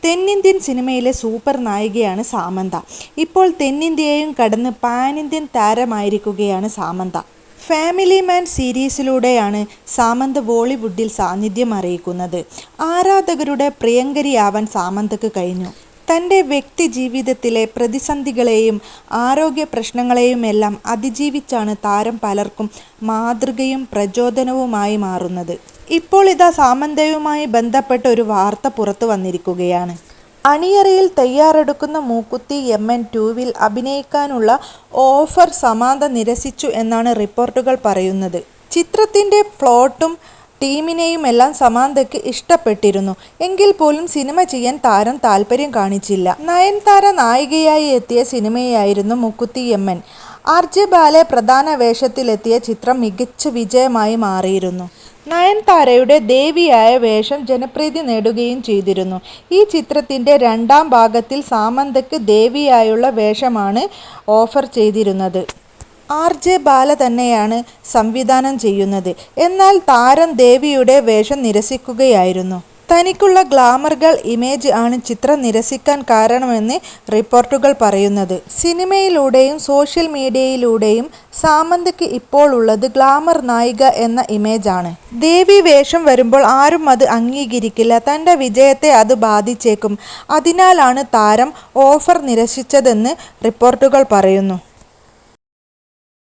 തെന്നിന്ത്യൻ സിനിമയിലെ സൂപ്പർ നായികയാണ് സാമന്ത. ഇപ്പോൾ തെന്നിന്ത്യയെയും കടന്ന് പാൻ ഇന്ത്യൻ താരമായിരിക്കുകയാണ് സാമന്ത. ഫാമിലി മാൻ സീരീസിലൂടെയാണ് സാമന്ത ബോളിവുഡിൽ സാന്നിധ്യം അറിയിക്കുന്നത്. ആരാധകരുടെ പ്രിയങ്കരിയാവാൻ സാമന്തക്ക് കഴിഞ്ഞു. തൻ്റെ വ്യക്തി ജീവിതത്തിലെ പ്രതിസന്ധികളെയും ആരോഗ്യ പ്രശ്നങ്ങളെയുമെല്ലാം അതിജീവിച്ചാണ് താരം പലർക്കും മാതൃകയും പ്രചോദനവുമായി മാറുന്നത്. ഇപ്പോൾ ഇതാ സാമന്തയുമായി ബന്ധപ്പെട്ട ഒരു വാർത്ത പുറത്തു വന്നിരിക്കുകയാണ്. അണിയറയിൽ തയ്യാറെടുക്കുന്ന മൂക്കുത്തി MN2-വിൽ അഭിനയിക്കാനുള്ള ഓഫർ സാമന്ത നിരസിച്ചു എന്നാണ് റിപ്പോർട്ടുകൾ പറയുന്നത്. ചിത്രത്തിൻ്റെ പ്ലോട്ടും ടീമിനെയുമെല്ലാം സാമന്തയ്ക്ക് ഇഷ്ടപ്പെട്ടിരുന്നു. എങ്കിൽ പോലും സിനിമ ചെയ്യാൻ താരം താല്പര്യം കാണിച്ചില്ല. നയൻതാര നായികയായി എത്തിയ സിനിമയായിരുന്നു മൂക്കുത്തി MN. RJ ബാലെ പ്രധാന വേഷത്തിലെത്തിയ ചിത്രം മികച്ച വിജയമായി മാറിയിരുന്നു. നയൻതാരയുടെ ദേവിയായ വേഷം ജനപ്രീതി നേടുകയും ചെയ്തിരുന്നു. ഈ ചിത്രത്തിൻ്റെ രണ്ടാം ഭാഗത്തിൽ സാമന്തയ്ക്ക് ദേവിയായുള്ള വേഷമാണ് ഓഫർ ചെയ്തിരുന്നത്. RJ ബാല തന്നെയാണ് സംവിധാനം ചെയ്യുന്നത്. എന്നാൽ താരം ദേവിയുടെ വേഷം നിരസിക്കുകയായിരുന്നു. തനിക്കുള്ള ഗ്ലാമർ ഗേൾ ഇമേജ് ആണ് ചിത്രം നിരസിക്കാൻ കാരണമെന്ന് റിപ്പോർട്ടുകൾ പറയുന്നത്. സിനിമയിലൂടെയും സോഷ്യൽ മീഡിയയിലൂടെയും സാമന്തയ്ക്ക് ഇപ്പോൾ ഉള്ളത് ഗ്ലാമർ നായിക എന്ന ഇമേജാണ്. ദേവി വേഷം വരുമ്പോൾ ആരും അത് അംഗീകരിക്കില്ല. തൻ്റെ വിജയത്തെ അത് ബാധിച്ചേക്കും. അതിനാലാണ് താരം ഓഫർ നിരസിച്ചതെന്ന് റിപ്പോർട്ടുകൾ പറയുന്നു.